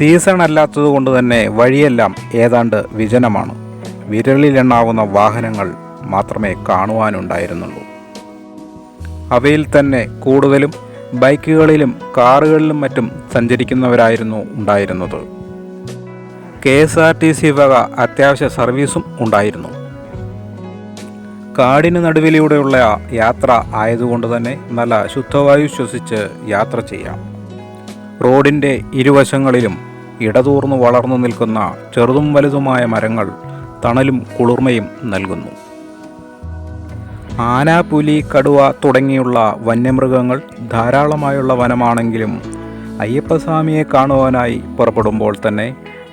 Season അല്ലാത്തതുകൊണ്ട് തന്നെ വഴിയെല്ലാം ഏതാണ്ട് വിജനമാണ്. വിരലിലെണ്ണാവുന്ന വാഹനങ്ങൾ മാത്രമേ കാണുവാനുണ്ടായിരുന്നുള്ളൂ. അവയിൽ തന്നെ കൂടുതലും ബൈക്കുകളിലും കാറുകളിലും മറ്റും സഞ്ചരിക്കുന്നവരായിരുന്നു ഉണ്ടായിരുന്നത്. KSRTC വക അത്യാവശ്യ സർവീസും ഉണ്ടായിരുന്നു. കാടിന് നടുവിലൂടെയുള്ള യാത്ര ആയതുകൊണ്ട് തന്നെ നല്ല ശുദ്ധവായു ശ്വസിച്ച് യാത്ര ചെയ്യാം. റോഡിൻ്റെ ഇരുവശങ്ങളിലും ഇടതൂർന്നു വളർന്നു നിൽക്കുന്ന ചെറുതും വലുതുമായ മരങ്ങൾ തണലും കുളിർമയും നൽകുന്നു. ആന, പുലി, കടുവ തുടങ്ങിയുള്ള വന്യമൃഗങ്ങൾ ധാരാളമായുള്ള വനമാണെങ്കിലും അയ്യപ്പസ്വാമിയെ കാണുവാനായി പുറപ്പെടുമ്പോൾ തന്നെ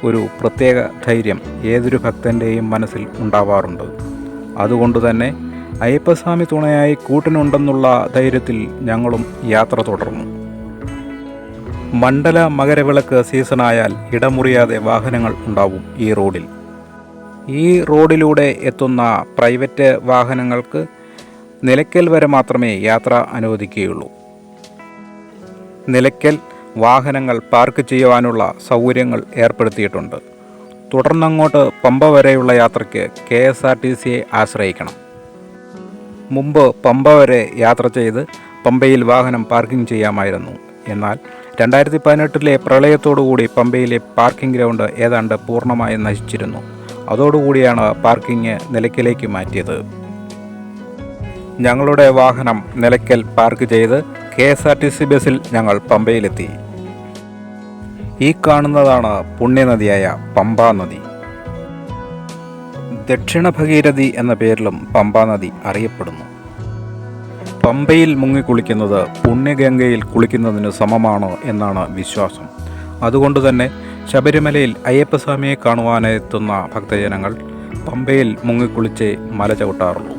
ഒരു പ്രത്യേക ധൈര്യം ഏതൊരു ഭക്തൻ്റെയും മനസ്സിൽ ഉണ്ടാവാറുണ്ട്. അതുകൊണ്ട് തന്നെ അയ്യപ്പസ്വാമി തുണയായി കൂട്ടിനുണ്ടെന്നുള്ള ധൈര്യത്തിൽ ഞങ്ങളും യാത്ര തുടർന്നു. മണ്ഡല മകരവിളക്ക് സീസണായാൽ ഇടമുറിയാതെ വാഹനങ്ങൾ ഉണ്ടാവും ഈ റോഡിൽ. ഈ റോഡിലൂടെ എത്തുന്ന പ്രൈവറ്റ് വാഹനങ്ങൾക്ക് നിലയ്ക്കൽ വരെ മാത്രമേ യാത്ര അനുവദിക്കുകയുള്ളൂ. നിലയ്ക്കൽ വാഹനങ്ങൾ പാർക്ക് ചെയ്യുവാനുള്ള സൗകര്യങ്ങൾ ഏർപ്പെടുത്തിയിട്ടുണ്ട്. തുടർന്നങ്ങോട്ട് പമ്പ വരെയുള്ള യാത്രയ്ക്ക് KSRTCയെ ആശ്രയിക്കണം. മുമ്പ് പമ്പ വരെ യാത്ര ചെയ്ത് പമ്പയിൽ വാഹനം പാർക്കിംഗ് ചെയ്യാമായിരുന്നു. എന്നാൽ 2018 പ്രളയത്തോടുകൂടി പമ്പയിലെ പാർക്കിംഗ് ഗ്രൗണ്ട് ഏതാണ്ട് പൂർണ്ണമായി നശിച്ചിരുന്നു. അതോടുകൂടിയാണ് പാർക്കിംഗ് നിലയ്ക്കലേക്ക് മാറ്റിയത്. ഞങ്ങളുടെ വാഹനം നിലയ്ക്കൽ പാർക്ക് ചെയ്ത് KSRTC ബസ്സിൽ ഞങ്ങൾ പമ്പയിലെത്തി. ഈ കാണുന്നതാണ് പുണ്യനദിയായ പമ്പാ നദി. ദക്ഷിണ ഭഗീരഥി എന്ന പേരിലും പമ്പാ നദി അറിയപ്പെടുന്നു. പമ്പയിൽ മുങ്ങിക്കുളിക്കുന്നത് പുണ്യഗംഗയിൽ കുളിക്കുന്നതിന് സമമാണ് എന്നാണ് വിശ്വാസം. അതുകൊണ്ട് തന്നെ ശബരിമലയിൽ അയ്യപ്പസ്വാമിയെ കാണുവാനെത്തുന്ന ഭക്തജനങ്ങൾ പമ്പയിൽ മുങ്ങിക്കുളിച്ചേ മല ചവിട്ടാറുള്ളൂ.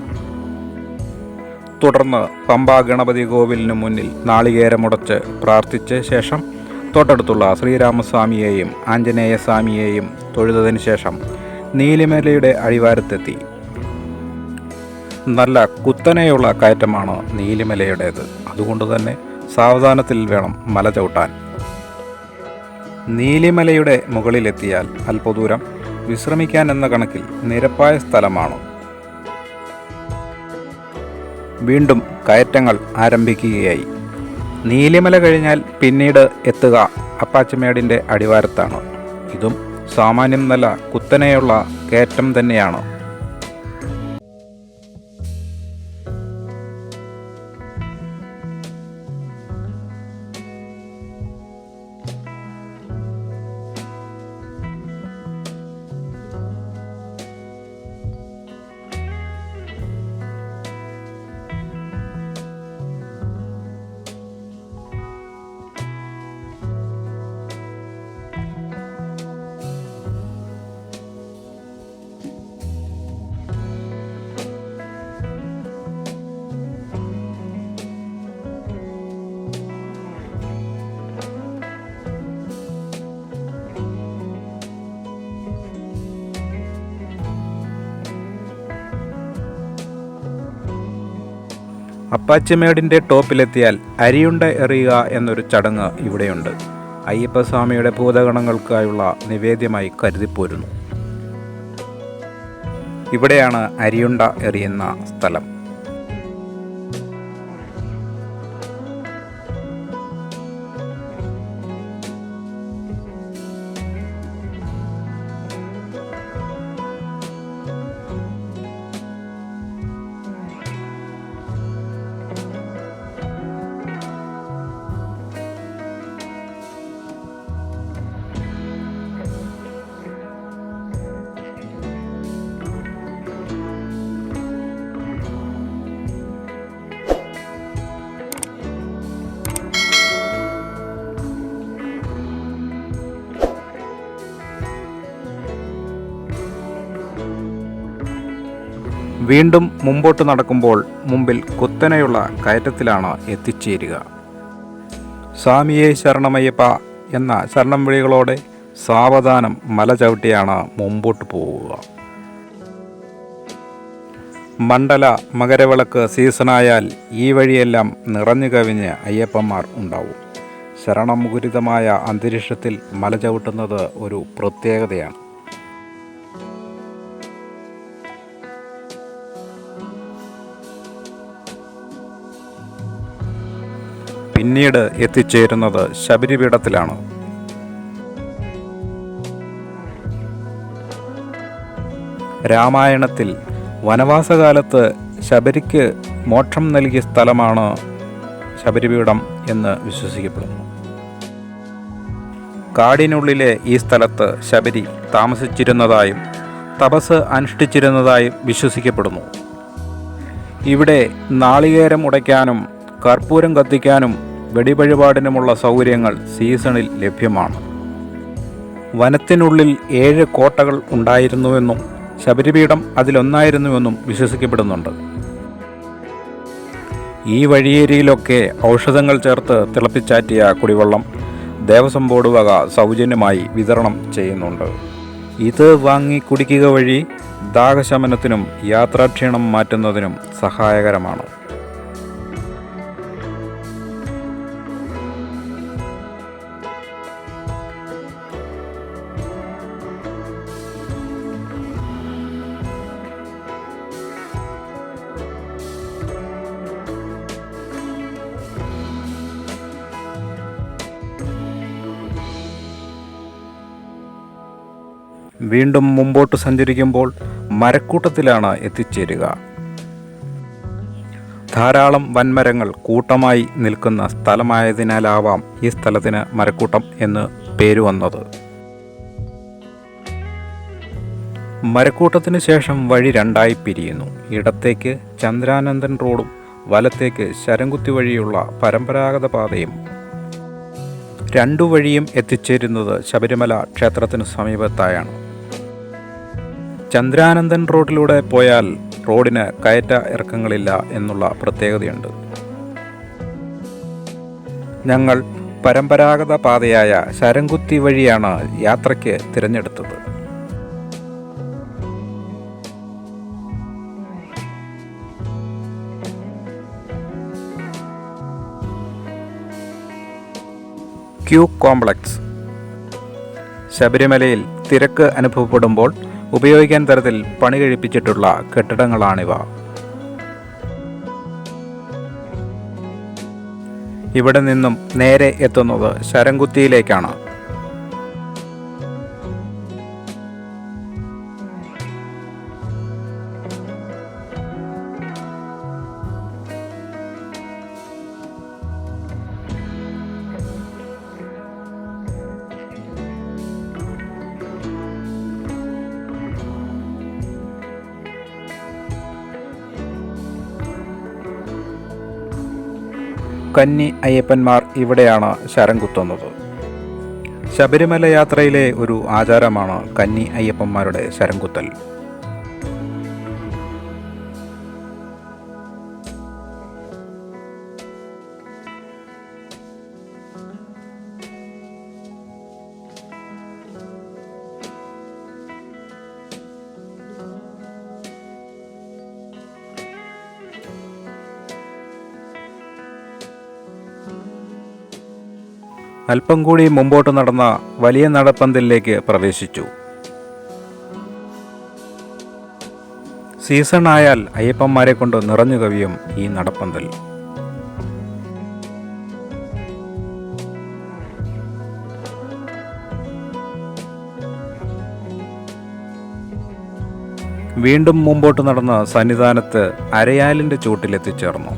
തുടർന്ന് പമ്പ ഗണപതി കോവിലിന് മുന്നിൽ നാളികേരമുടച്ച് പ്രാർത്ഥിച്ച ശേഷം തൊട്ടടുത്തുള്ള ശ്രീരാമസ്വാമിയെയും ആഞ്ജനേയ സ്വാമിയെയും തൊഴുതതിന് ശേഷം നീലിമലയുടെ അടിവാരത്തെത്തി. നല്ല കുത്തനെയുള്ള കയറ്റമാണ് നീലിമലയുടേത്. അതുകൊണ്ട് തന്നെ സാവധാനത്തിൽ വേണം മല ചവിട്ടാൻ. നീലിമലയുടെ മുകളിലെത്തിയാൽ അല്പദൂരം വിശ്രമിക്കാൻ എന്ന കണക്കിൽ നിരപ്പായ സ്ഥലമാണ്. വീണ്ടും കയറ്റങ്ങൾ ആരംഭിക്കുകയായി. നീലിമല കഴിഞ്ഞാൽ പിന്നീട് എത്തുക അപ്പാച്ചിമേടിൻ്റെ അടിവാരത്താണ്. ഇതും സാമാന്യം നല്ല കുത്തനെയുള്ള കയറ്റം തന്നെയാണ്. അപ്പാച്ചിമേടിൻ്റെ ടോപ്പിലെത്തിയാൽ അരിയുണ്ട എറിയുക എന്നൊരു ചടങ്ങ് ഇവിടെയുണ്ട്. അയ്യപ്പസ്വാമിയുടെ ഭൂതഗണങ്ങൾക്കായുള്ള നിവേദ്യമായി കരുതിപ്പോരുന്നു. ഇവിടെയാണ് അരിയുണ്ട എറിയുന്ന സ്ഥലം. വീണ്ടും മുമ്പോട്ട് നടക്കുമ്പോൾ മുമ്പിൽ കുത്തനെയുള്ള കയറ്റത്തിലാണ് എത്തിച്ചേരുക. സ്വാമിയെ ശരണമയ്യപ്പ എന്ന ശരണം വിളികളോടെ സാവധാനം മല ചവിട്ടിയാണ് മുമ്പോട്ട് പോവുക. മണ്ഡല മകരവിളക്ക് സീസണായാൽ ഈ വഴിയെല്ലാം നിറഞ്ഞു കവിഞ്ഞ് അയ്യപ്പന്മാർ ഉണ്ടാവും. ശരണമുഖരിതമായ അന്തരീക്ഷത്തിൽ മല ചവിട്ടുന്നത് ഒരു പ്രത്യേകതയാണ്. പിന്നീട് എത്തിച്ചേരുന്നത് ശബരിപീഠത്തിലാണ്. രാമായണത്തിൽ വനവാസകാലത്ത് ശബരിക്ക് മോക്ഷം നൽകിയ സ്ഥലമാണ് ശബരിപീഠം എന്ന് വിശ്വസിക്കപ്പെടുന്നു. കാടിനുള്ളിലെ ഈ സ്ഥലത്ത് ശബരി താമസിച്ചിരുന്നതായും തപസ് അനുഷ്ഠിച്ചിരുന്നതായും വിശ്വസിക്കപ്പെടുന്നു. ഇവിടെ നാളികേരം ഉടയ്ക്കാനും കർപ്പൂരം കത്തിക്കാനും വെടിവഴിപാടിനുമുള്ള സൗകര്യങ്ങൾ സീസണിൽ ലഭ്യമാണ്. വനത്തിനുള്ളിൽ 7 കോട്ടകൾ ഉണ്ടായിരുന്നുവെന്നും ശബരിപീഠം അതിലൊന്നായിരുന്നുവെന്നും വിശ്വസിക്കപ്പെടുന്നുണ്ട്. ഈ വഴിയേരിയിലൊക്കെ ഔഷധങ്ങൾ ചേർത്ത് തിളപ്പിച്ചാറ്റിയ കുടിവെള്ളം ദേവസ്വം ബോർഡ് വക സൗജന്യമായി വിതരണം ചെയ്യുന്നുണ്ട്. ഇത് വാങ്ങി കുടിക്കുക വഴി ദാഹശമനത്തിനും യാത്രാക്ഷീണം മാറ്റുന്നതിനും സഹായകരമാണ്. വീണ്ടും മുമ്പോട്ട് സഞ്ചരിക്കുമ്പോൾ മരക്കൂട്ടത്തിലാണ് എത്തിച്ചേരുക. ധാരാളം വൻമരങ്ങൾ കൂട്ടമായി നിൽക്കുന്ന സ്ഥലമായതിനാലാവാം ഈ സ്ഥലത്തിന് മരക്കൂട്ടം എന്ന് പേര് വന്നത്. മരക്കൂട്ടത്തിന് ശേഷം വഴി 2ആയി പിരിയുന്നു. ഇടത്തേക്ക് ചന്ദ്രാനന്ദൻ റോഡും വലത്തേക്ക് ശരംകുത്തി വഴിയുള്ള പരമ്പരാഗത പാതയും. 2 വഴിയും എത്തിച്ചേരുന്നത് ശബരിമല ക്ഷേത്രത്തിന് സമീപത്തായാണ്. ചന്ദ്രാനന്ദൻ റോഡിലൂടെ പോയാൽ റോഡിന് കയറ്റ ഇറക്കങ്ങളില്ല എന്നുള്ള പ്രത്യേകതയുണ്ട്. ഞങ്ങൾ പരമ്പരാഗത പാതയായ ശരംകുത്തി വഴിയാണ് യാത്രയ്ക്ക് തിരഞ്ഞെടുത്തത്. Queue complex. ശബരിമലയിൽ തിരക്ക് അനുഭവപ്പെടുമ്പോൾ ഉപയോഗിക്കാൻ തരത്തിൽ പണി കഴിപ്പിച്ചിട്ടുള്ള കെട്ടിടങ്ങളാണിവ. ഇവിടെ നിന്നും നേരെ എത്തുന്നത് ശരംകുത്തിയിലേക്കാണ്. കന്നി അയ്യപ്പന്മാർ ഇവിടെയാണ് ശരം കുത്തുന്നത്. ശബരിമല യാത്രയിലെ ഒരു ആചാരമാണ് കന്നി അയ്യപ്പന്മാരുടെ ശരം കുത്തൽ. അല്പം കൂടി മുമ്പോട്ട് നടന്ന വലിയ നടപ്പന്തലിലേക്ക് പ്രവേശിച്ചു. സീസൺ ആയാൽ അയ്യപ്പന്മാരെ കൊണ്ട് നിറഞ്ഞു കവിയും ഈ നടപ്പന്തൽ. വീണ്ടും മുമ്പോട്ട് നടന്ന സന്നിധാനത്ത് അരയാലിൻ്റെ ചൂട്ടിലെത്തിച്ചേർന്നു.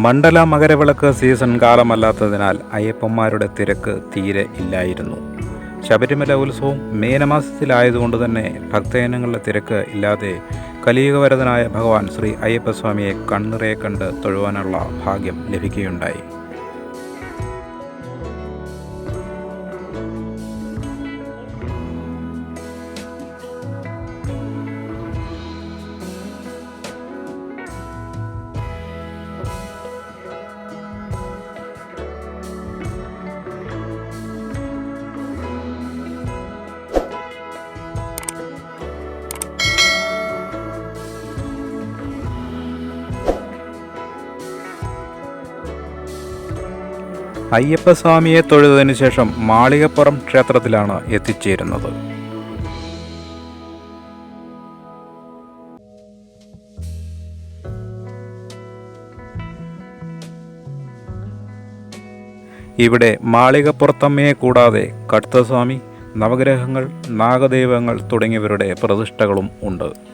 മണ്ഡല മകരവിളക്ക് സീസൺ കാലമല്ലാത്തതിനാൽ അയ്യപ്പന്മാരുടെ തിരക്ക് തീരെ ഇല്ലായിരുന്നു. ശബരിമല ഉത്സവം മീനമാസത്തിലായതുകൊണ്ട് തന്നെ ഭക്തജനങ്ങളുടെ തിരക്ക് ഇല്ലാതെ കലിയുഗവരദനായ ഭഗവാൻ ശ്രീ അയ്യപ്പസ്വാമിയെ കണ്ണിറയെ കണ്ട് തൊഴുവാനുള്ള ഭാഗ്യം ലഭിക്കുകയുണ്ടായി. അയ്യപ്പസ്വാമിയെ തൊഴുതതിനു ശേഷം മാളികപ്പുറം ക്ഷേത്രത്തിലാണ് എത്തിച്ചേരുന്നത്. ഇവിടെ മാളികപ്പുറത്തമ്മയെ കൂടാതെ കടുത്തസ്വാമി, നവഗ്രഹങ്ങൾ, നാഗദൈവങ്ങൾ തുടങ്ങിയവരുടെ പ്രതിഷ്ഠകളും ഉണ്ട്.